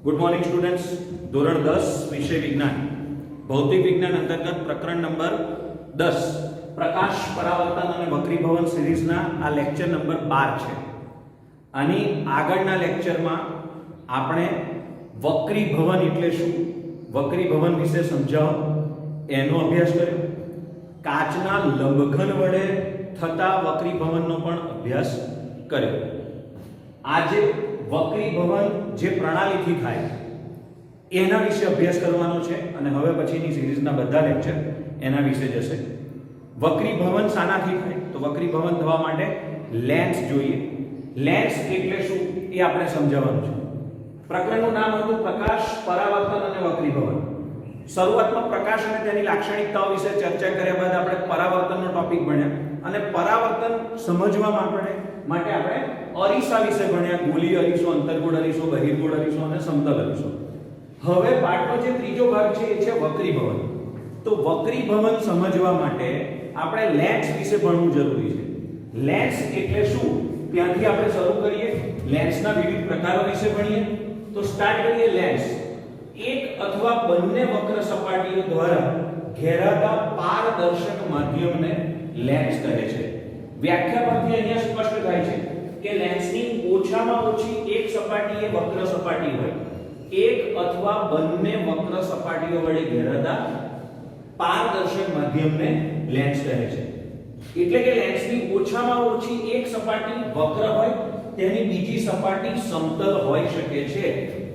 Good morning students. ધોરણ 10 વિષય વિજ્ઞાન ભૌતિક વિજ્ઞાન અંતર્ગત પ્રકરણ નંબર 10 પ્રકાશ પરાવર્તન અને વક્રીભવન સિરીઝના આ લેક્ચર નંબર 12 છે। આની આગળના લેક્ચરમાં આપણે વક્રીભવન એટલે શું, વક્રીભવન વિશે સમજાવો એનો અભ્યાસ કર્યો। કાચના લંબઘન વડે થતા વક્રીભવનનો પણ અભ્યાસ કર્યો। આજે વક્રીભવન જે પ્રણાલીથી થાય એના વિશે અભ્યાસ કરવાનો છે અને હવે પછીની સિરીઝના બધા લેક્ચર એના વિશે જશે। વક્રીભવન શાનાથી થાય તો વક્રીભવન થવા માટે લેન્સ જોઈએ। લેન્સ એટલે શું એ આપણે સમજાવવાનું છે। પ્રકરણનું નામ હતું પ્રકાશ પરાવર્તન અને વક્રીભવન। શરૂઆતમાં પ્રકાશ અને તેની લાક્ષણિકતાઓ વિશે ચર્ચા કર્યા બાદ આપણે પરાવર્તનનો ટોપિક ભણ્યા અને પરાવર્તન સમજવા માટે આપણે અરીસા વિશે ભણ્યા। ગોળી અરીસો, અંતર્ગોળ અરીસો, બહિર્ગોળ અરીસો અને સમતલ અરીસો। હવે પાઠનો જે ત્રીજો ભાગ છે એ છે વક્રીભવન। તો વક્રીભવન સમજવા માટે આપણે લેન્સ વિશે ભણવું જરૂરી છે। લેન્સ એટલે શું ત્યાંથી આપણે શરૂ કરીએ। લેન્સના વિવિધ પ્રકારો વિશે ભણીએ। તો સ્ટાર્ટ કરીએ। લેન્સ એક અથવા બંને વક્ર સપાટીઓ દ્વારા ઘેરાતા પારદર્શક માધ્યમને લેન્સ કહે છે। વ્યાખ્યા પરથી અહીંયા સ્પષ્ટ થાય છે કે લેન્સની ઓછામાં ઓછી એક સપાટી એ વક્ર સપાટી હોય, એક અથવા બંને વક્ર સપાટીઓ વડે ઘેરાતા પારદર્શક માધ્યમને લેન્સ કહે છે। એટલે કે લેન્સની ઓછામાં ઓછી એક સપાટી વક્ર હોય, તેની બીજી સપાટી સમતલ હોઈ શકે છે।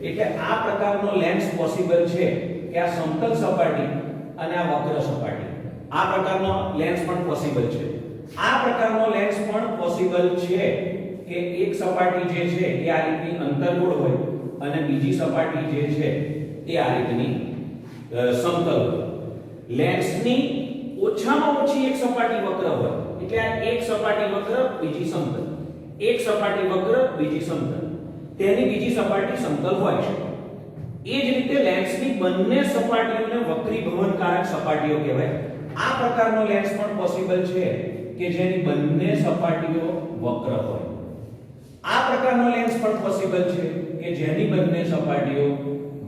એટલે આ પ્રકારનો લેન્સ પોસિબલ છે કે આ સમતલ સપાટી અને આ વક્ર સપાટી, આ પ્રકારનો લેન્સ પણ પોસિબલ છે। આ પ્રકારનો લેન્સ પણ પોસિબલ છે કે એક સપાટી જે છે એ આ રીતની અંતર્ગોળ હોય અને બીજી સપાટી જે છે એ આ રીતની સમતલ હોય। લેન્સની ઓછામાં ઓછી એક સપાટી વક્ર હોય, એટલે આ એક સપાટી વક્ર બીજી સમતલ, એક સપાટી વક્ર બીજી સમતલ, તેની બીજી સપાટી સમતલ હોય છે। એ જ રીતે લેન્સની બંને સપાટીઓને વક્રીભવનકારક સપાટીઓ કહેવાય। આ પ્રકારનો લેન્સ પણ પોસિબલ છે કે જેની બંને સપાટીઓ વક્ર હોય। આ પ્રકારનો લેન્સ પણ પોસિબલ છે કે જેની બંને સપાટીઓ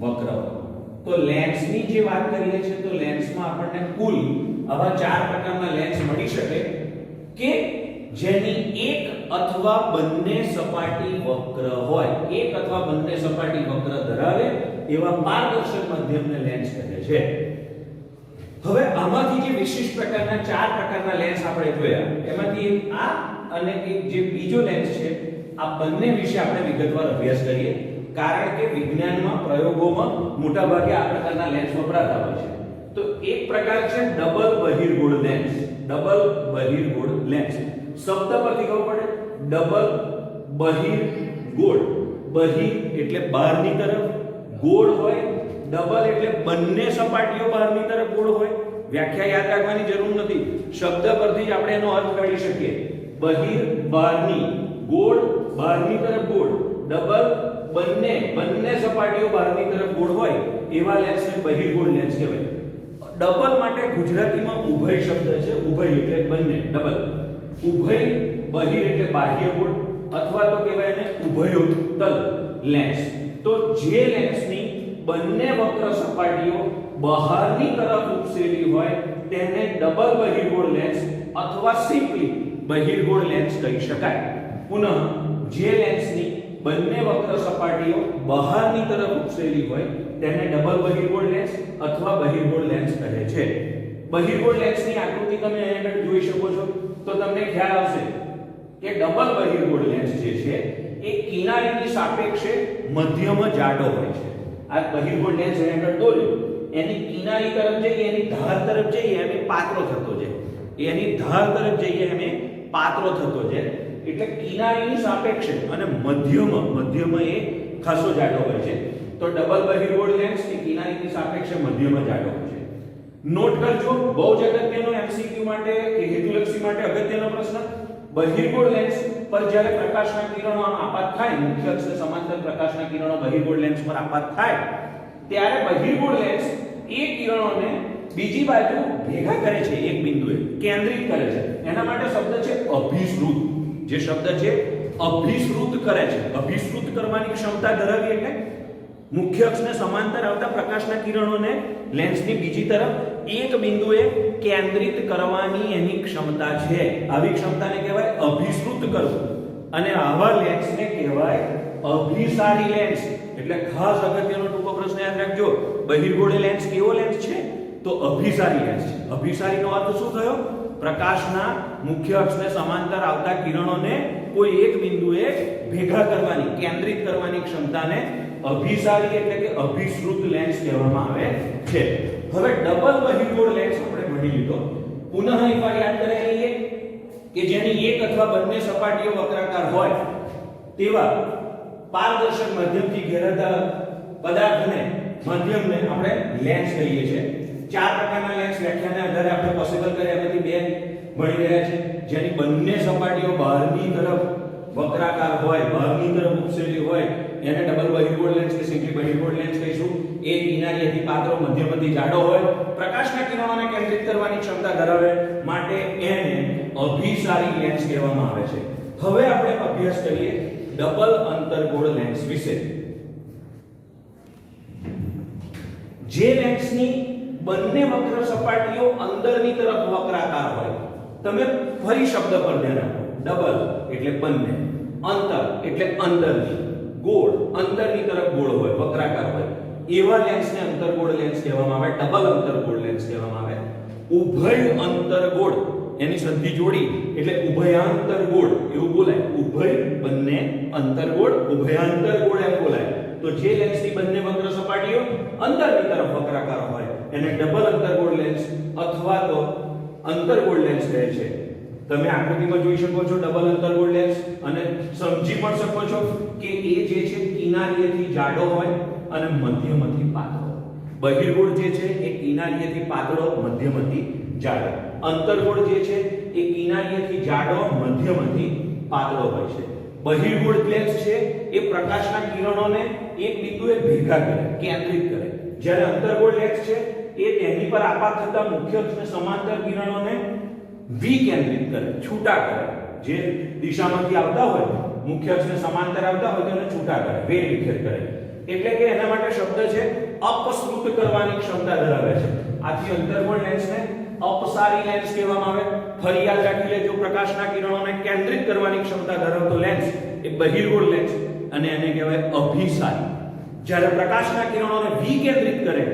વક્ર હોય। તો લેન્સની જે વાત કરીએ છીએ તો લેન્સમાં આપણને કુલ આવા 4 પ્રકારના લેન્સ મળી શકે કે જેની એક અથવા બંને સપાટી વક્ર હોય, એક અથવા બંને સપાટી વક્ર ધરાવે એવા પારદર્શક માધ્યમને લેન્સ કહે છે। હવે આમાંથી જે વિશિષ્ટ પ્રકારના 4 પ્રકારના લેન્સ આપણે જોયા, એમાંથી એક આ અને એક જે બીજો લેન્સ છે, આ બંને વિશે આપણે વિગતવાર અભ્યાસ કરીએ। કારણ કે વિજ્ઞાનમાં પ્રયોગોમાં મોટાભાગે આ પ્રકારના લેન્સ વપરાતા હોય છે। તો એક પ્રકાર છે ડબલ બહિર્ગોળ લેન્સ। ડબલ બહિર્ગોળ લેન્સ શબ્દ પરથી ખબર પડે, ડબલ બહિર્ગોળ, બહિર એટલે બહારની તરફ, ગોળ હોય, ડબલ એટલે બંને સપાટીઓ બહારની તરફ ગોળ હોય। વ્યાખ્યા યાદ રાખવાની જરૂર નથી, શબ્દ પરથી જ આપણે એનો અર્થ કાઢી શકીએ। બહિર બહારની, ગોળ બહારની તરફ ગોળ, ડબલ બંને સપાટીઓ બહારની તરફ ગોળ હોય એવા લેન્સને બહિર્ગોળ લેન્સ કહેવાય। ડબલ માટે ગુજરાતીમાં ઉભય શબ્દ છે। ઉભય એટલે બંને, ડબલ, ઉભય બહિર એટલે બાહ્ય ગોળ અથવા તો કહેવાય એને ઉભયોત્તલ લેન્સ। તો જે લેન્સની બંને વક્ર સપાટીઓ બહારની તરફ ઉપસેલી હોય તેને ડબલ બહિર્ગોળ લેન્સ અથવા સિમ્પલી બહિર્ગોળ લેન્સ કહી શકાય। પુનઃ જે લેન્સની બંને વક્ર સપાટીઓ બહારની તરફ ઉપસેલી હોય તેને ડબલ બહિર્ગોળ લેન્સ અથવા બહિર્ગોળ લેન્સ કહે છે। બહિર્ગોળ લેન્સની આકૃતિ તમે અહીં આગળ જોઈ શકો છો તો તમને ખ્યાલ આવશે કે ડબલ બહિર્ગોળ લેન્સ જે છે એ કિનારીની સાપેક્ષે મધ્યમાં જાડો હોય છે। આ બહિર્ગોળ લેન્સ અહીં આગળ દોર્યો, એની કિનારી તરફ જઈએ, એની ધાર તરફ જઈએ એમ પાતળો થતો જાય, એની ધાર તરફ જઈએ એમ પાતળો થતો જાય। એટલે કિનારીની સાપેક્ષે અને મધ્યમાં એ ખાસો જાડો હોય છે। તો ડબલ બહિર્ગોળ લેન્સ એ કિનારીની સાપેક્ષે મધ્યમાં જાડો હોય છે। નોટ કરજો, બહુ જ અગત્યનો એમસીક્યુ માટે કે હેતુલક્ષી માટે અગત્યનો પ્રશ્ન। બહિર્ગોળ લેન્સ પર જ્યારે પ્રકાશના કિરણો આપાત થાય, મુખ્ય અક્ષને સમાંતર પ્રકાશના કિરણો બહિર્ગોળ લેન્સ પર આપાત થાય ત્યારે બહિર્ગોળ લેન્સ એ કિરણોને બીજી બાજુ ભેગા કરે છે, એક બિંદુએ કેન્દ્રિત કરે છે। એના માટે શબ્દ છે અભિશ્રુત। જે શબ્દ છે અભિશ્રુત કરે છે, અભિશ્રુત કરવાની ક્ષમતા ધરાવી એટલે મુખ્ય અક્ષને સમાંતર આવતા પ્રકાશના કિરણોને લેન્સની બીજી તરફ એક બિંદુએ કેન્દ્રિત કરવાની એની ક્ષમતા છે. આવી ક્ષમતાને કહેવાય અભિશ્રુત કરવું, અને આવા લેન્સને કહેવાય અભિસારી લેન્સ. એટલે ખાસ અગત્યનો ટૂંકો પ્રશ્ન યાદ રાખજો, બહિર્ગોળ લેન્સ કેવો લેન્સ છે? તો અભિસારી લેન્સ છે. અભિસારીનો અર્થ શું થયો? પ્રકાશના મુખ્ય અક્ષને સમાંતર આવતા કિરણોને કોઈ એક બિંદુએ ભેગા કરવાની, કેન્દ્રિત કરવાની ક્ષમતાને અભિસારી એટલે કે અભિશ્રુત લેન્સ કહેવામાં આવે છે. હવે ડબલ બહિર્ગોળ લેન્સ આપણે ભણી લીધો. પુનઃ એકવાર યાદ કરી લઈએ કે જેની એક અથવા બંને સપાટીઓ વક્રાકાર હોય તેવા પારદર્શક માધ્યમથી ઘેરાતા પદાર્થને, માધ્યમને આપણે લેન્સ કહીએ છીએ. ચાર પ્રકારના લેન્સ વ્યાખ્યાને આધારે આપણે પોસિબલ કર્યા, એમાંથી બે ભણી રહ્યા છે. જેની બંને સપાટીઓ બહારની તરફ વક્રાકાર હોય, બહારની તરફ ઉપસેલી હોય, એને ડબલ બહિર્ગોળ લેન્સ કે સિમ્પલી બહિર્ગોળ લેન્સ કહીશું. એક કિનારીએથી પાતળો, મધ્યમથી જાડો હોય, પ્રકાશના કિરણોને કેન્દ્રિત કરવાની ક્ષમતા ધરાવે, માટે એને અભિસારી લેન્સ કહેવામાં આવે છે. હવે આપણે અભ્યાસ કરીએ ડબલ અંતર્ગોળ લેન્સ વિશે. જે લેન્સની બંને વક્ર સપાટીઓ અંદરની તરફ વક્રાકાર હોય. તમે ફરી શબ્દ પર ધ્યાન આપો. ડબલ એટલે બંને, અંતર એટલે અંદરની, ગોળ અંદરની તરફ ગોળ હોય, વક્રાકાર હોય, એવા લેન્સને અંતર્ગોળ લેન્સ કહેવામાં આવે, ડબલ અંતર્ગોળ લેન્સ કહેવામાં આવે. ઉભય અંતર્ગોળ, એની સંધિ જોડી એટલે ઉભયાંતરગોળ એવું બોલાય. ઉભય બંને, અંતર્ગોળ ઉભયાંતરગોળ એમ બોલાય. તો જે લેન્સની બંને વક્ર સપાટીઓ અંદરની તરફ વક્રાકાર હોય એને ડબલ અંતર્ગોળ લેન્સ અથવા તો અંતર્ગોળ લેન્સ કહે છે. તમે આકૃતિમાં જોઈ શકો છો ડબલ અંતર્ગોળ લેન્સ, અને સમજી પણ શકો છો કે એ જે છે કિનારીએથી જાડો હોય અને મધ્યમથી પાતળો. બહિર્ગોળ જે છે એ કિનારીએથી પાતળો, મધ્યમથી જાડો. અંતર્ગોળ જે છે એ કિનારીએથી જાડો, મધ્યમથી પાતળો હોય છે. બહિર્ગોળ લેન્સ છે એ પ્રકાશના કિરણોને એક બિંદુએ ભેગા કરે, કેન્દ્રિત કરે. જ્યારે અંતર્ગોળ લેન્સ છે એ તેની પર આપાત થતા મુખ્ય અક્ષને સમાંતર કિરણોને વિકેન્દ્રિત કરે, છૂટા કરે. જે દિશામાંથી આવતા હોય, મુખ્ય અક્ષને સમાંતર આવતા હોય તેને છૂટા કરે, વેરવિખેર કરે. એટલે કે એના માટે શબ્દ છે અપસૃત કરવાની ક્ષમતા ધરાવે છે. આથી અંતર્ગોળ લેન્સને અપસારી લેન્સ કહેવામાં આવે. ફરી યાદ રાખી લેજો, પ્રકાશના કિરણોને કેન્દ્રિત કરવાની ક્ષમતા ધરાવતો લેન્સ એ બહિર્ગોળ લેન્સ, અને એને કહેવાય અભિસારી. જ્યારે પ્રકાશના કિરણોને વિકેન્દ્રિત કરે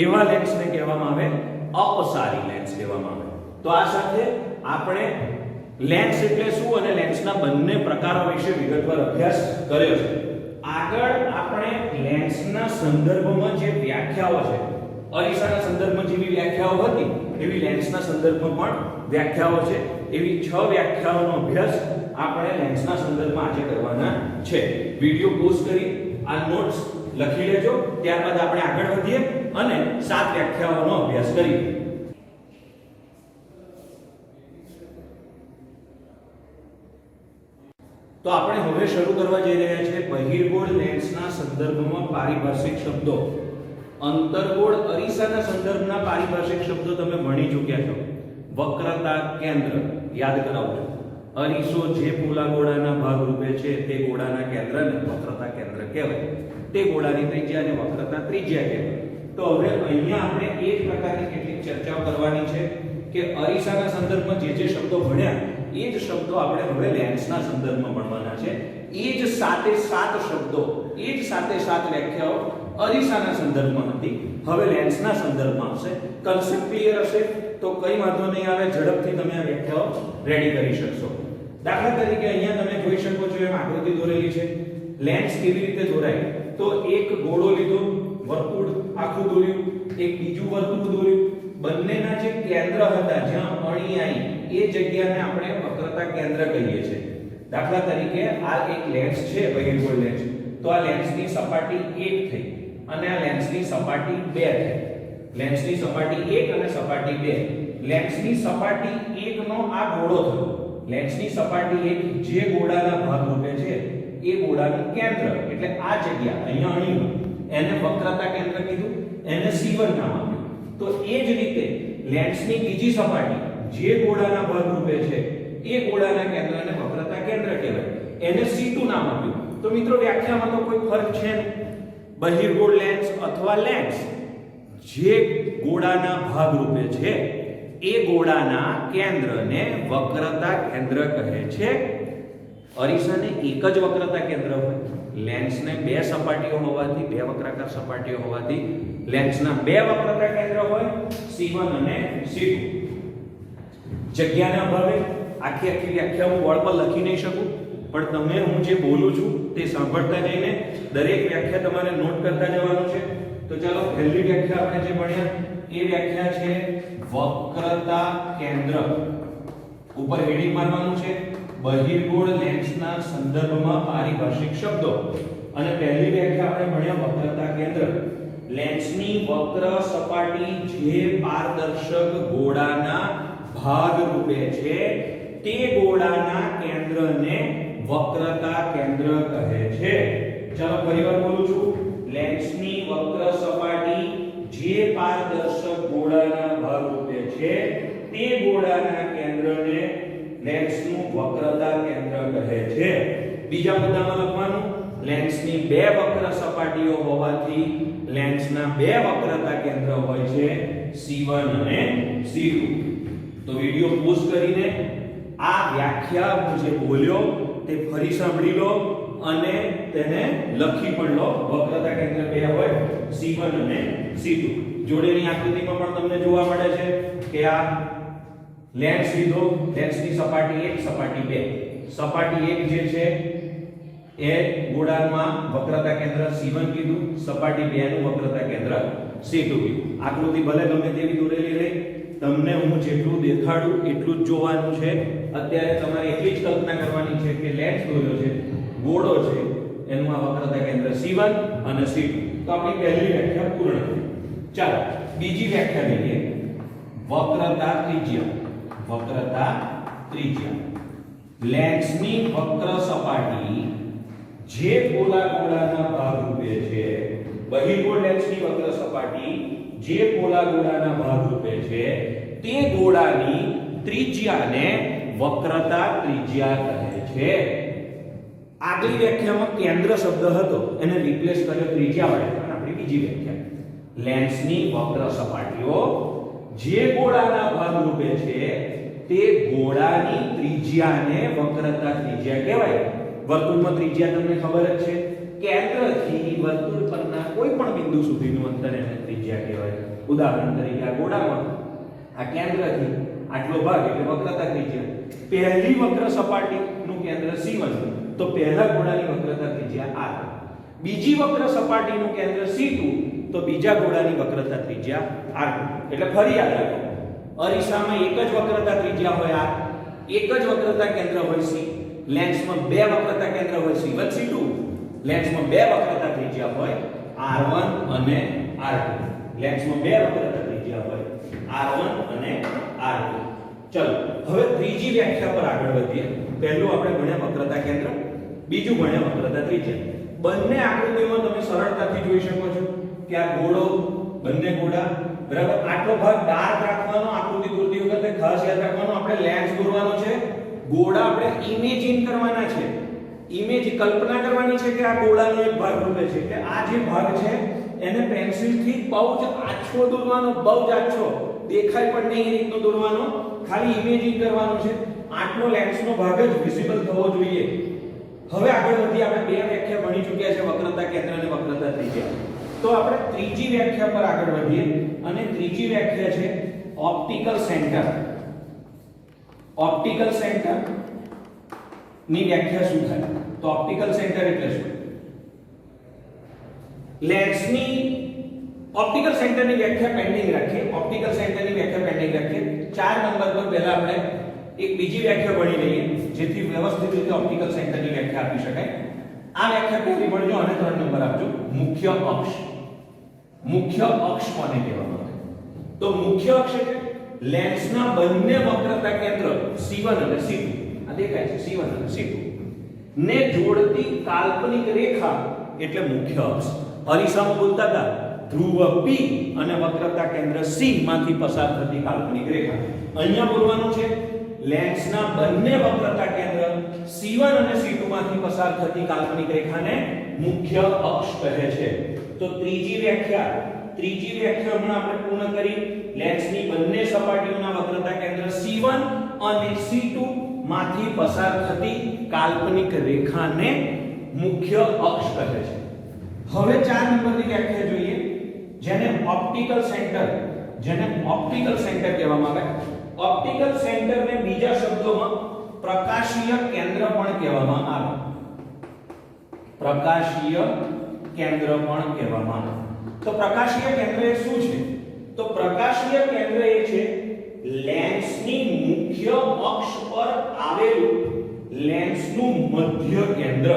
એવા લેન્સને કહેવામાં આવે અપસારી લેન્સ કહેવામાં આવે. તો આ સાથે આપણે લેન્સ એટલે શું અને લેન્સના બંને પ્રકારો વિશે વિગતવાર અભ્યાસ કર્યો છે. આગળ આપણે લેન્સના સંદર્ભમાં જે વ્યાખ્યાઓ છે, અરીસાના સંદર્ભમાં જેવી વ્યાખ્યાઓ હતી એવી લેન્સના સંદર્ભમાં પણ વ્યાખ્યાઓ છે. એવી 6 વ્યાખ્યાઓનો અભ્યાસ આપણે લેન્સના સંદર્ભમાં આજે કરવાના છે. વિડિયો પોઝ કરી આ નોટ્સ લખી લેજો, ત્યારબાદ આપણે આગળ વધીએ અને 7 વ્યાખ્યાઓનો અભ્યાસ કરીએ. તો આપણે હવે શરૂ કરવા જઈ રહ્યા છીએ બહિર્ગોળ લેન્સના સંદર્ભમાં પારિભાષિક શબ્દો. અંતર્ગોળ અરીસાના સંદર્ભના પારિભાષિક શબ્દો તમે ભણી ચૂક્યા છો. વક્રતા કેન્દ્ર યાદ કરાવજો. અરીસો જે પોલા ગોળાના ભાગ રૂપે છે તે ગોળાના કેન્દ્રને વક્રતા કેન્દ્ર કહેવાય. તે ગોળાની ત્રિજ્યાને વક્રતા ત્રિજ્યા કહેવાય. તો હવે અહીંયા આપણે એ જ પ્રકારની કેટલીક ચર્ચાઓ કરવાની છે કે અરીસાના સંદર્ભમાં જે શબ્દો ભણ્યા એ જ શબ્દો આપણે હવે લેન્સના સંદર્ભમાં ભણવાના છે. એ જ સાથે 7 શબ્દો, એ જ સાથે 7 વ્યાખ્યાઓ અરીસાના સંદર્ભમાં હતી, હવે લેન્સના સંદર્ભમાં આવશે. કન્સેપ્ટ ક્લિયર હશે તો કઈ વાંધો નહીં આવે, ઝડપથી તમે આ વ્યાખ્યાઓ રેડી કરી શકશો. દાખલા તરીકે અહીંયા તમે જોઈ શકો છો એમ આકૃતિ દોરેલી છે. લેન્સ કેવી રીતે દોરાય? તો એક ગોળો લીધો, વર્તુળ આખું દોર્યું, એક બીજું વર્તુળ દોર્યું, બંનેના જે કેન્દ્ર હતા જ્યાં અણી આવી એ જગ્યાને આપણે વક્રતા કેન્દ્ર કહીએ છીએ. દાખલા તરીકે આ એક લેન્સ છે, બહિર્ગોળ લેન્સ. તો આ લેન્સની સપાટી 1 થઈ અને આ લેન્સની સપાટી 2 થઈ. લેન્સની સપાટી 1 અને સપાટી 2. લેન્સની સપાટી 1 નો આ ગોળો થયો. લેન્સની સપાટી 1 જે ગોળાના ભાગ રૂપે છે એ ગોળાનું કેન્દ્ર એટલે આ જગ્યા અહીંયા અણી, એને વક્રતા કેન્દ્ર કીધું, એને C1 નામ આપ્યું. તો એ જ રીતે લેન્સની બીજી સપાટી જે ગોળાના ભાગ રૂપે છે એ ગોળાના કેન્દ્રને વક્રતા કેન્દ્ર કહેવાય, એને C2 નામ આપ્યું. તો મિત્રો વ્યાખ્યામાં તો કોઈ ફરક છે નહીં. બહિર્ગોળ લેન્સ અથવા લેન્સ જે ગોળાના ભાગરૂપે છે એ ગોળાના કેન્દ્રને વક્રતા કેન્દ્ર કહે છે. અરીસાને એક જ વક્રતા કેન્દ્ર હોય, લેન્સને બે સપાટીઓ હોવાથી, બે વક્રાકાર સપાટીઓ હોવાથી લેન્સના બે વક્રતા કેન્દ્ર હોય, C1 અને C2. જગ્યાના અભાવે આખી વ્યાખ્યા હું બોર્ડ પર લખી નહીં શકું, પણ તમે હું જે બોલું છું તે સાંભળતા જઈને દરેક વ્યાખ્યા તમારે નોટ કરતા જવાનું છે. તો ચાલો પહેલી વ્યાખ્યા આપણે જે ભણ્યા એ વ્યાખ્યા છે વક્રતા કેન્દ્ર. ઉપર હેડિંગ મારવાનું છે બહિર્ગોળ લેન્સના સંદર્ભમાં પારિભાષિક શબ્દો. અને પહેલી વ્યાખ્યા આપણે ભણ્યા વક્રતા કેન્દ્ર. લેન્સની વક્ર સપાટી જે પારદર્શક ગોળાના ભાગ રૂપે છે તે ગોળાના કેન્દ્રને વક્રતા કેન્દ્ર કહે છે. ચાલો ફરીવાર બોલું છું. લેન્સની વક્ર સપાટી જે પારદર્શક ગોળાના ભાગ રૂપે છે તે ગોળાના કેન્દ્રને લેન્સનું વક્રતા કેન્દ્ર કહે છે. બીજા મુદ્દામાં લખવાનું લેન્સની બે વક્ર સપાટીઓ હોવાથી લેન્સના બે વક્રતા કેન્દ્ર હોય છે C1 અને C2. તો વિડિયો પોઝ કરીને આ વ્યાખ્યા હું જે બોલ્યો તે ફરી સાંભળી લો અને તેને લખી પણ લો. વક્રતા કેન્દ્ર બે હોય C1 અને C2. જોડેની આકૃતિમાં પણ તમને જોવા મળે છે કે આ લેન્સ લીધો, લેન્સની સપાટી 1 સપાટી 2. સપાટી 1 જે છે એ ગોળામાં વક્રતા કેન્દ્ર C1 કીધું, સપાટી 2 નું વક્રતા કેન્દ્ર C2 કીધું. આકૃતિ ભલે ગમે તેવી દોરેલી રહે, તમને હું જેટલું દેખાડું એટલું જ જોવાનું છે. અત્યારે તમારે એટલી જ કલ્પના કરવાની છે કે લેન્સ દોર્યો છે, ગોળો છે, એનું આ વક્રતા કેન્દ્ર C1 અને C2. તો આપણી પહેલી વ્યાખ્યા પૂર્ણ થઈ. ચાલો બીજી વ્યાખ્યા લઈએ. વક્રતા ત્રિજ્યા. વક્રતા ત્રિજ્યા. લેન્સની વક્ર સપાટી જે ગોળાના ભાગરૂપે છે, બહિર્ગોળ લેન્સની વક્ર સપાટી જે ગોળાના ભાગરૂપે છે તે ગોળાની ત્રિજ્યાને વક્રતા ત્રિજ્યા કહે છે. આગલી વ્યાખ્યામાં કેન્દ્ર શબ્દ હતો એને રિપ્લેસ કર્યો ત્રિજ્યા વડે. પણ આપણી બીજી વ્યાખ્યા લેન્સની વક્ર સપાટીઓ જે ગોળાના ભાગરૂપે છે તે ગોળાની ત્રિજ્યાને વક્રતા ત્રિજ્યા કહેવાય. વર્તુળમાં ત્રિજ્યા તમને ખબર જ છે, કેન્દ્રથી વર્તુળ પરના કોઈ પણ બિંદુ સુધીનું અંતર એને ત્રિજ્યા કહેવાય. ઉદાહરણ તરીકે આ ગોળામાં આ કેન્દ્રથી આટલો ભાગ એટલે વક્રતા ત્રિજ્યા. પહેલી વક્ર સપાટીનું કેન્દ્ર C1 તો પહેલા ગોળાની વક્રતા ત્રિજ્યા R. બીજી વક્ર સપાટીનું કેન્દ્ર C2 તો બીજા ગોળાની વક્રતા ત્રિજ્યા R2. એટલે ફરી યાદ રાખો, અરીસામાં એક જ વક્રતા ત્રિજ્યા હોય R, એક જ વક્રતા કેન્દ્ર હોય C. લેન્સમાં બે વક્રતા કેન્દ્ર હોય C1 C2. લેન્સમાં બે વક્રતા ત્રિજ્યા હોય R1 અને R2. લેન્સમાં બે વક્રતા ત્રિજ્યા હોય R1 અને R2. ચલો હવે ત્રીજી વ્યાખ્યા પર આગળ વધીએ. પહેલું આપણે ભણ્યા વક્રતા કેન્દ્ર, બીજું ભણ્યા વક્રતા ત્રિજ્યા. બંને આકૃતિમાં તમે સરળતાથી જોઈ શકો છો કે આ ગોળો, બંને ગોળા બરાબર. આટલો ભાગ ડાર્ક રાખવાનો, આકૃતિ દોરતી વખતે ખાસ યાદ રાખવાનું આપણે લેન્સ દોરવાનો છે. ગોળા આપણે ઇમેજિન કરવાના છે, કલ્પના કરવાની છે કે આ ગોળાનો એક ભાગ રૂપે છે કે આ જે ભાગ છે એને પેન્સિલથી બહુ જ આછો દોરવાનો, બહુ જ આછો દેખાય પણ નહીં એ રીતનો દોરવાનો, ખાલી ઇમેજિન કરવાનું છે. આટલો લેન્સનો ભાગ જ વિઝિબલ થવો જોઈએ. હવે આગળ વધી આપણે બે વ્યાખ્યા ભણી ચૂક્યા છે, વક્રતા કેન્દ્ર અને વક્રતા ત્રિજ્યા. તો આપણે ત્રીજી વ્યાખ્યા પર આગળ વધીએ અને ત્રીજી વ્યાખ્યા છે ઓપ્ટિકલ સેન્ટર. ઓપ્ટિકલ સેન્ટર ની વ્યાખ્યા શું થાય? તો ઓપ્ટિકલ સેન્ટર એટલે શું? લેન્સની ઓપ્ટિકલ સેન્ટરની વ્યાખ્યા પેન્ડિંગ રાખીએ. ઓપ્ટિકલ સેન્ટરની વ્યાખ્યા પેન્ડિંગ રાખીએ. 4 નંબર પર પહેલા આપણે એક બીજી વ્યાખ્યા ભણી લઈએ જેથી વ્યવસ્થિત રીતે ઓપ્ટિકલ સેન્ટરની વ્યાખ્યા આપી શકાય. આ વ્યાખ્યા પહેલી ભણજો અને 3 નંબર આપજો. મુખ્ય અક્ષ. મુખ્ય અક્ષ કોને કહેવામાં આવે? તો મુખ્ય અક્ષ એટલે લેન્સના બંને વક્રતા કેન્દ્ર C1 અને C2, આ દેખાય છે C1 અને C2 ને જોડતી કાલ્પનિક રેખા એટલે મુખ્ય અક્ષ. અરીસામાં બોલતા હતા ધ્રુવ P અને વક્રતા કેન્દ્ર C માંથી પસાર થતી કાલ્પનિક રેખા. અહીંયા બોલવાનું છે લેન્સના બંને વક્રતા કેન્દ્ર C1 અને C2 માંથી પસાર થતી કાલ્પનિક રેખાને મુખ્ય અક્ષ કહે છે. તો ત્રીજી વ્યાખ્યા હમણાં આપણે પૂર્ણ કરી. લેન્સની બંને સપાટીઓના વક્રતા કેન્દ્ર C1 અને C2 માંથી પસાર થતી કાલ્પનિક રેખાને મુખ્ય અક્ષ કહે છે. હવે 4 નંબરની વ્યાખ્યા જોઈએ, જેને ઓપ્ટિકલ સેન્ટર કહેવામાં આવે. ઓપ્ટિકલ સેન્ટરને બીજા શબ્દોમાં પ્રકાશીય કેન્દ્ર પણ કહેવામાં આવે. તો પ્રકાશીય કેન્દ્ર એ શું છે? તો પ્રકાશીય કેન્દ્ર એ છે લેન્સની મુખ્ય અક્ષ પર આવેલું લેન્સનું મધ્ય કેન્દ્ર.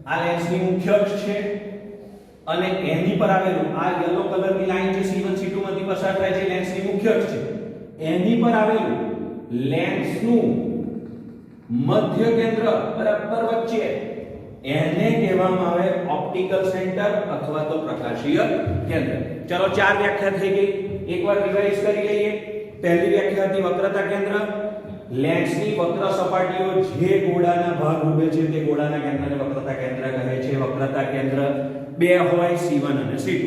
આ લેન્સની મુખ્ય અક્ષ છે અને એની પર આવેલું આ યલો કલરની લાઈન જે C1 C2 માંથી પસાર થાય છે લેન્સની મુખ્ય અક્ષ છે. એની પર આવેલું લેન્સનું મધ્ય કેન્દ્ર બરાબર વચ્ચે એને કહેવામાં આવે ઓપ્ટિકલ સેન્ટર અથવા તો પ્રકાશીય કેન્દ્ર. ચલો 4 વ્યાખ્યા થઈ ગઈ. એકવાર રિવાઇઝ કરી લઈએ. પહેલી વ્યાખ્યા હતી વક્રતા કેન્દ્ર. લેન્સની વક્ર સપાટીઓ જે ગોળાના ભાગ રૂપે છે તે ગોળાના કેન્દ્રને વક્રતા કેન્દ્ર કહે છે. વક્રતા કેન્દ્ર બે હોય C1 અને C2.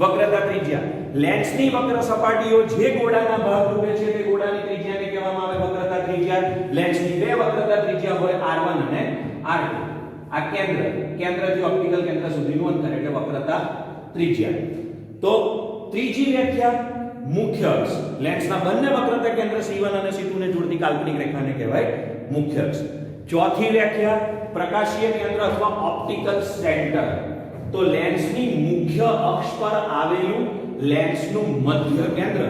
વક્રતા ત્રિજ્યા લેન્સની વક્ર સપાટીઓ જે ગોળાના ભાગ રૂપે છે તે ગોળાની ત્રિજ્યાને કહેવામાં આવે વક્રતા ત્રિજ્યા. લેન્સની બે વક્રતા ત્રિજ્યા હોય R1 અને R2. આ કેન્દ્રથી ઓપ્ટિકલ કેન્દ્ર સુધીનું અંતર એટલે વક્રતા ત્રિજ્યા. તો ત્રીજી વ્યાખ્યા મુખ્ય અક્ષ. લેન્સના બંને વક્રતા કેન્દ્ર C1 અને C2 ને જોડતી કાલ્પનિક રેખાને કહેવાય મુખ્ય અક્ષ. ચોથી વ્યાખ્યા પ્રકાશીય કેન્દ્ર અથવા ઓપ્ટિકલ સેન્ટર. તો લેન્સની મુખ્ય અક્ષ પર આવેલું લેન્સનું મધ્ય કેન્દ્ર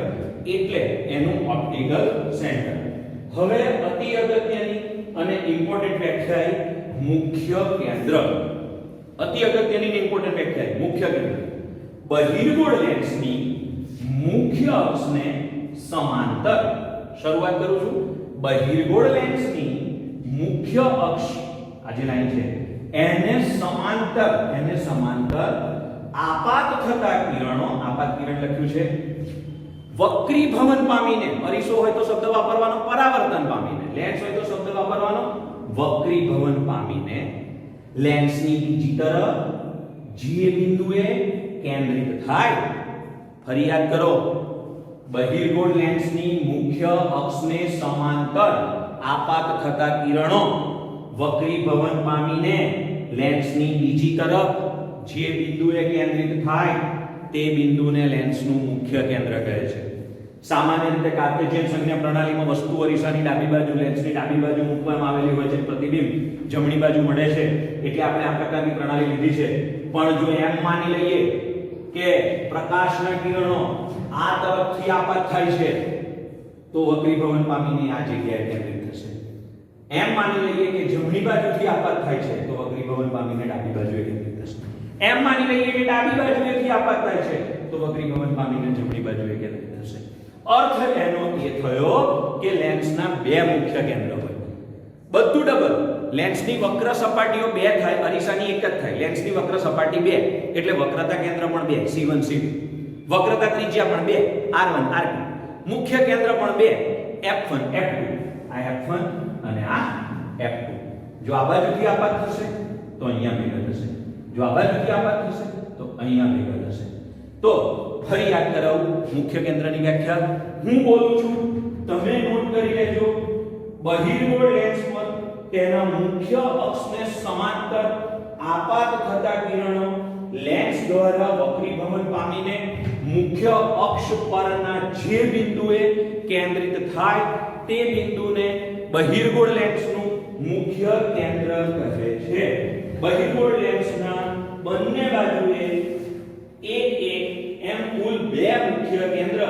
એટલે એનું ઓપ્ટિકલ સેન્ટર. હવે અતિ અગત્યની અને ઇમ્પોર્ટન્ટ વ્યાખ્યા મુખ્ય કેન્દ્ર. અતિ અગત્યની અને ઇમ્પોર્ટન્ટ વ્યાખ્યા મુખ્ય કેન્દ્ર. બહિર્ગોળ લેન્સની મુખ્ય અક્ષને સમાંતર. શરૂઆત કરું છું. બહિર્ગોળ લેન્સની મુખ્ય અક્ષ આ જે લાઈન છે એને સમાંતર આપાત થતા કિરણો. આપાત કિરણ લખ્યું છે વક્રીભવન પામીને. અરીસો હોય તો શબ્દ વાપરવાનો પરાવર્તન પામીને. લેન્સ હોય તો શબ્દ વાપરવાનો વક્રીભવન પામીને લેન્સની બીજી તરફ જે બિંદુએ કેન્દ્રિત થાય. ફરી યાદ કરો. બહિર્ગોળ લેન્સની મુખ્ય અક્ષને સમાંતર આપાત થતા કિરણો વક્રીભવન પામીને લેન્સની બીજી તરફ જે બિંદુએ કેન્દ્રિત થાય તે બિંદુને લેન્સનું મુખ્ય કેન્દ્ર કહે છે. સામાન્ય રીતે કાર્ટેશિયન સંજ્ઞા પ્રણાલીમાં વસ્તુ અરીસાની ડાબી બાજુ લેન્સની ડાબી બાજુ મૂકવામાં આવેલી હોય છે. પ્રતિબિંબ જમણી બાજુ મળે છે એટલે આપણે આ પ્રકારની પ્રણાલી લીધી છે. પણ જો એમ માની લઈએ કે પ્રકાશના કિરણો આ તરફથી આપાત થાય છે તો વક્રીભવન પામીને આ જગ્યાએ કેન્દ્રિત થશે. એમ માની લઈએ કે જમણી બાજુથી આપાત થાય છે તો વક્રીભવન પામીને ડાબી બાજુએ કેન્દ્રિત થશે. એમ માની લઈએ કે ડાબી બાજુએથી આપાત થાય છે તો વક્રીભવન પામીને જમણી બાજુએ કેન્દ્રિત થશે. અર્થ એનો એ થયો કે લેન્સના બે મુખ્ય કેન્દ્ર હોય. બધું ડબલ. લેન્સની વક્ર સપાટીઓ બે થાય, અરીસાની એક જ થાય. લેન્સની વક્ર સપાટી બે એટલે વક્રતા કેન્દ્ર પણ બે C1 C2. વક્રતા ત્રિજ્યા પણ બે R1 R2. મુખ્ય કેન્દ્ર પણ બે F1 F2. આ F1 અને આ F2. જો આ બાજુથી આપાત થશે તો અહીંયા ભેગા થશે. જો આ બાજુથી આપાત થશે તો અહીંયા ભેગા થશે. તો ફરી યાદ કરાવું મુખ્ય કેન્દ્રની વ્યાખ્યા. હું બોલું છું તમે નોટ કરી લેજો. બહિર્ગોળ લેન્સ પર તેના મુખ્ય અક્ષને સમાંતર આપાત થતા કિરણો લેન્સ દ્વારા વક્રીભવન પામીને મુખ્ય અક્ષ પરના જે બિંદુએ કેન્દ્રિત થાય તે બિંદુને બહિર્ગોળ લેન્સનું મુખ્ય કેન્દ્ર કહે છે. બહિર્ગોળ લેન્સના બંને બાજુએ એક એમ કુલ બે મુખ્ય કેન્દ્ર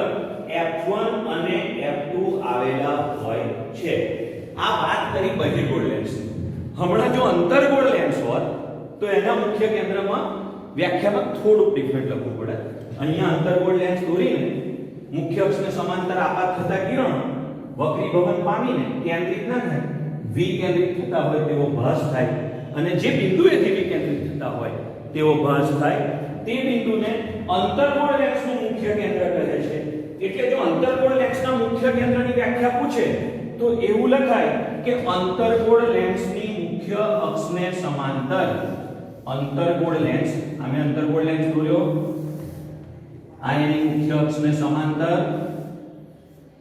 F1 અને F2 આવેલા હોય છે. આ વાત કરી બહિર્ગોળ લેન્સ. હમણાં જો અંતર્ગોળ લેન્સ હોત તો એના મુખ્ય કેન્દ્રમાં વ્યાખ્યામાં થોડું ડિફરન્ટ લખવું પડે. અહીંયા અંતર્ગોળ લેન્સ દોરીને મુખ્ય અક્ષને સમાંતર આપાત થતા કિરણો વક્રીભવન પામીને કેન્દ્રિત ન થાય, વિકેન્દ્રિત થતા હોય તેવો ભાસ થાય અને જે બિંદુએથી વિકેન્દ્રિત થતા હોય તેવો ભાસ થાય તે બિંદુને અંતર્ગોળ લેન્સનું મુખ્ય કેન્દ્ર કહે છે. એટલે જો અંતર્ગોળ લેન્સના મુખ્ય કેન્દ્રની વ્યાખ્યા પૂછે તો એવું લખાય કે અંતર્ગોળ લેન્સની મુખ્ય અક્ષને સમાંતર અંતર્ગોળ લેન્સ, આમે અંતર્ગોળ લેન્સ દોર્યો, આ એની મુખ્ય અક્ષને સમાંતર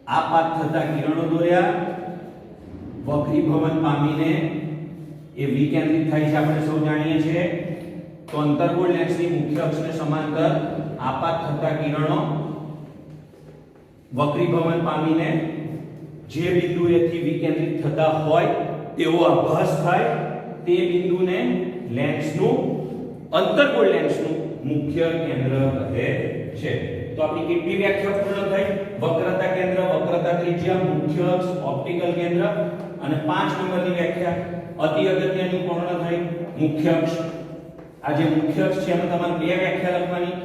આપાત થતા કિરણો દોર્યા, વક્રીભવન પામીને એ વિકેન્દ્રિત થાય છે આપણે સૌ જાણીએ છીએ। તો અંતર્ગોળ લેન્સની મુખ્ય અક્ષને સમાંતર આપાત થતા કિરણો વક્રીભવન પામીને જે બિંદુએથી વિકેન્દ્રિત થતા હોય તેવો આભાસ થાય તે બિંદુને લેન્સનું અંતર્ગોળ લેન્સનું મુખ્ય કેન્દ્ર કહે છે। તો આપણી કેટલી વ્યાખ્યા પૂર્ણ થઈ? વક્રતા કેન્દ્ર, વક્રતા ત્રિજ્યા, મુખ્ય અક્ષ, ઓપ્ટિકલ કેન્દ્ર અને 5 નંબરની વ્યાખ્યા અતિ અગત્યની પૂર્ણ થઈ મુખ્ય અક્ષ। આ જે મુખ્ય અક્ષ છે એમાં તમારે બે વ્યાખ્યા લખવાની,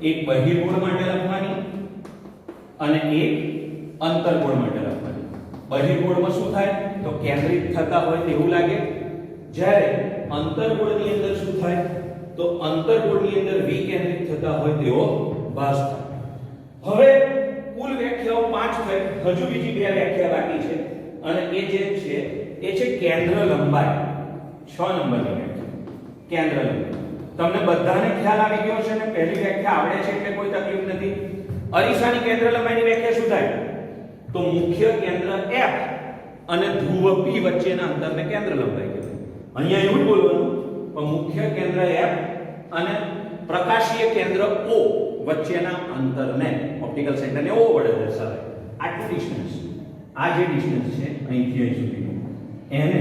એક બહિર્ગોળ માટે લખવાની અને એક અંતર્ગોળ માટે લખવાની। બહિર્ગોળમાં શું થાય? તો કેન્દ્રિત થતા હોય તેવું લાગે, જ્યારે અંતર્ગોળની અંદર શું થાય? તો અંતર્ગોળની અંદર વિકેન્દ્રિત થતા હોય તેવો ભાસ થાય। હવે કુલ વ્યાખ્યાઓ 5 થઈ, હજુ બીજી બે વ્યાખ્યા બાકી છે અને એ જે છે એ છે કેન્દ્ર લંબાઈ। 6 નંબરની વ્યાખ્યા કેન્દ્ર લંબાઈ। તમને બધાને ખ્યાલ આવી ગયો છે ને? પહેલી વ્યાખ્યા આવડે છે એટલે કોઈ તકલીફ નથી। અરીસાની કેન્દ્ર લંબાઈની વ્યાખ્યા શું થાય? તો મુખ્ય કેન્દ્ર F અને ધ્રુવ P વચ્ચેના અંતરને કેન્દ્ર લંબાઈ કહેવાય। અહીંયા એવું જ બોલવાનું, પણ મુખ્ય કેન્દ્ર F અને પ્રકાશીય કેન્દ્ર O વચ્ચેના અંતરને ઓપ્ટિકલ સેન્ટરને O વડે દર્શાવાય। આટલું ડિસ્ટન્સ, આ જે ડિસ્ટન્સ છે અહીંથી અહીં સુધીનું, એને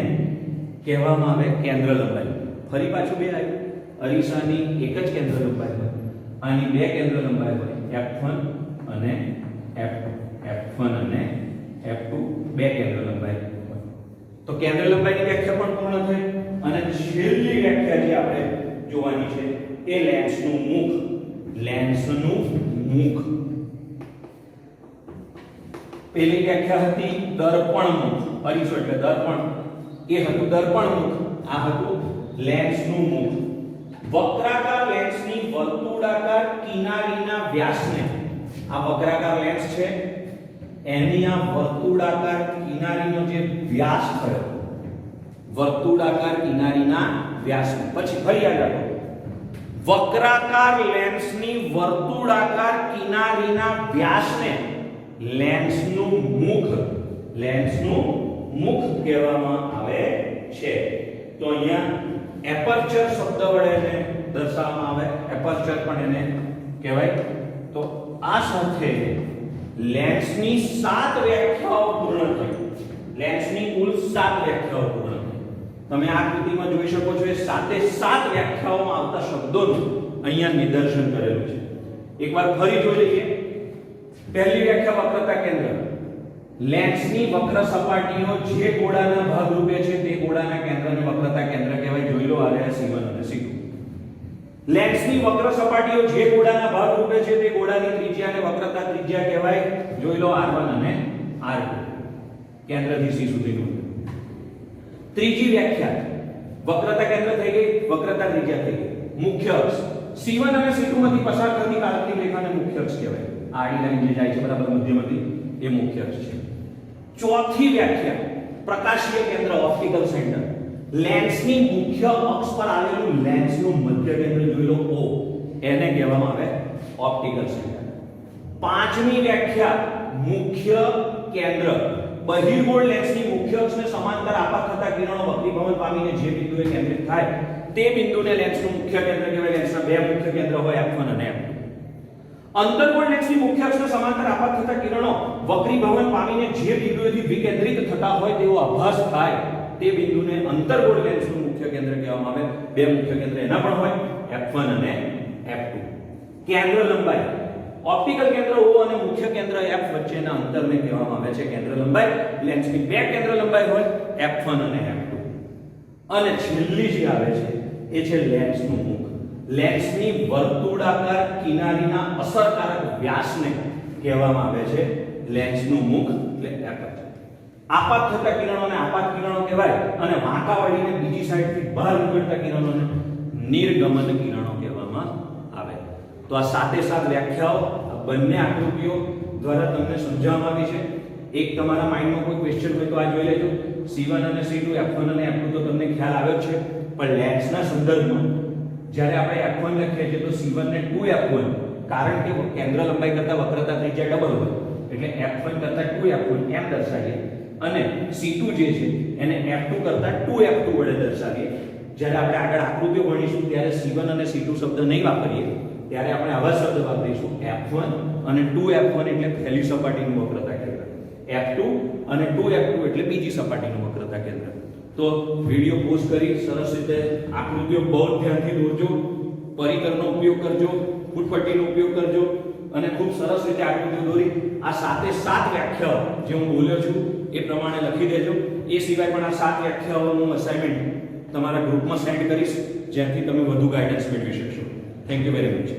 કહેવામાં આવે કેન્દ્ર લંબાઈ। ફરી પાછું બે આવ્યું, અરીસાની એક જ કેન્દ્ર લંબાઈ હોય, આની બે કેન્દ્ર લંબાઈ હોય, f1 અને f2, f1 અને f2 બે કેન્દ્ર લંબાઈ હોય। તો કેન્દ્ર લંબાઈની વ્યાખ્યા પણ પૂર્ણ થઈ અને છેલ્લી વ્યાખ્યા જે આપણે જોવાની છે એ લેન્સનું મુખ। લેન્સનું મુખ, પહેલી વ્યાખ્યા હતી દર્પણ મુખ, અરીસો એટલે દર્પણ, એ હતું દર્પણ મુખ, આ હતું લેન્સનું મુખ। વક્રાકાર લેન્સની વર્તુળાકાર કિનારીના વ્યાસને, આ વક્રાકાર લેન્સ છે એની આ વર્તુળાકાર કિનારીનો જે વ્યાસ થયો, વર્તુળાકાર કિનારીના વ્યાસને, પછી ફરી યાદ રાખો, વક્રાકાર લેન્સની વર્તુળાકાર કિનારીના વ્યાસને લેન્સનું મુખ કહેવામાં આવે છે। તો અહીંયા એપર્ચર શબ્દ વડે એને દર્શાવવામાં આવે, એપર્ચર પણ એને કહેવાય। તો આ સાથે લેન્સની 7 વ્યાખ્યાઓ પૂર્ણ થઈ, લેન્સની કુલ 7 વ્યાખ્યાઓ પૂર્ણ થઈ। તમે આ આકૃતિમાં જોઈ શકો છો એ 7 વ્યાખ્યાઓમાં આવતા શબ્દોનું અહીંયા નિદર્શન કરેલું છે। એકવાર ફરી જોઈ લઈએ। પહેલી વ્યાખ્યા વક્રતા કેન્દ્ર, લેન્સની વક્ર સપાટીઓ જે ગોળાના ભાગ રૂપે છે તે ગોળાના કેન્દ્રને વક્રતા કેન્દ્ર કહેવાય। જોઈ લો આ રહ્યા C1 અને C2। લેન્સની વક્ર સપાટીઓ જે ગોળાના ભાગ રૂપે છે તે ગોળાની ત્રિજ્યાને વક્રતા ત્રિજ્યા કહેવાય। જોઈ લો R1 અને R2, કેન્દ્રથી C સુધીનું। ત્રીજી વ્યાખ્યા, વક્રતા કેન્દ્ર થઈ ગઈ, વક્રતા ત્રિજ્યા થઈ ગઈ, મુખ્ય અક્ષ C1 અને C2 માંથી પસાર થતી કાલ્પનિક રેખાને મુખ્ય અક્ષ કહેવાય। આડી લાઈન જે જાય છે બરાબર મધ્યમાંથી, એ મુખ્ય અક્ષ છે। ચોથી વ્યાખ્યા, પ્રકાશીય કેન્દ્ર, ઓપ્ટિકલ સેન્ટર, લેન્સની મુખ્ય અક્ષ પર આવેલું લેન્સનું મધ્ય કેન્દ્ર જોઈ લો O, એને કહેવામાં આવે ઓપ્ટિકલ સેન્ટર। પાંચમી વ્યાખ્યા, મુખ્ય કેન્દ્ર, બહિર્ગોળ લેન્સની મુખ્ય અક્ષને સમાંતર આપાત થતા કિરણો વક્રીભવન પામીને જે બિંદુએ કેન્દ્રિત થાય તે બિંદુને લેન્સનું મુખ્ય કેન્દ્ર કહેવાય। લેન્સના બે મુખ્ય કેન્દ્ર હોય, f1 અને f2। અંતર્ગોળ લેન્સની મુખ્ય અક્ષને સમાંતર આપાત થતા કિરણો વક્રીભવન પામીને જે બિંદુએથી વિકેન્દ્રિત થતા હોય તેવો આભાસ થાય તે બિંદુને અંતર્ગોળ લેન્સનું મુખ્ય કેન્દ્ર કહેવામાં આવે। બે મુખ્ય કેન્દ્ર એના પણ હોય, f1 અને f2। કેન્દ્ર લંબાઈ, ઓપ્ટિકલ કેન્દ્ર O અને મુખ્ય કેન્દ્ર F વચ્ચેના અંતરને કહેવામાં આવે છે કેન્દ્ર લંબાઈ। લેન્સની બે કેન્દ્ર લંબાઈ હોય, f1 અને f2। અને છેલ્લી જે આવે છે એ છે લેન્સનું મુખ। લેન્સની વર્તુળાકાર કિનારીના અસરકારક વ્યાસને કહેવામાં આવે છે લેન્સનું મુખ એટલે એપર્ચર। આપાત થતા કિરણોને આપાત કિરણો કહેવાય અને વાંકા વળીને બીજી સાઈડથી બહાર નીકળતા કિરણોને નિર્ગમન કિરણો કહેવામાં આવે। તો આ 7 વ્યાખ્યાઓ આ બંને આકૃતિઓ દ્વારા તમને સમજાવવામાં આવી છે। એક તમારા માઇન્ડમાં કોઈ ક્વેશ્ચન હોય તો આ જોઈ લેજો। C1 અને C2, F1 અને F2 તો તમને ખ્યાલ આવ્યો છે, પણ લેન્સના સંદર્ભમાં જ્યારે આપણે F1 લખીએ છીએ તો C1 ને 2F1, કારણ કે કેન્દ્ર લંબાઈ કરતા વક્રતા ત્રિજ્યા ડબલ હોય એટલે F1 કરતા 2F1 એમ દર્શાવીએ, અને C2 જે છે એને F2 કરતા 2F2 વડે દર્શાવીએ. જ્યારે આપણે આગળ આકૃતિઓ ભણીશું ત્યારે C1 અને C2 શબ્દ નહીં વાપરીએ, ત્યારે આપણે આવા શબ્દ વાપરીશું F1 અને 2F1 એટલે પહેલી સપાટીનું વક્રતા કેન્દ્ર, F2 અને 2F2 એટલે બીજી સપાટીનું વક્રતા કેન્દ્ર. તો વિડિયો પોઝ કરી સરસ રીતે આકૃતિઓ બહુ ધ્યાનથી દોરજો, પરિકરનો ઉપયોગ કરજો, ફૂટપટ્ટીનો ઉપયોગ કરજો અને ખૂબ સરસ રીતે આકૃતિઓ દોરી આ 7 એ 7 વ્યાખ્યાઓ જે હું બોલ્યો છું એ પ્રમાણે લખી દેજો. એ સિવાય પણ આ 7 વ્યાખ્યાઓનું અસાઇનમેન્ટ તમારા ગ્રુપમાં સેન્ડ કરીશ, જેથી તમે વધુ ગાઈડન્સ મેળવી શકશો. Thank you very much.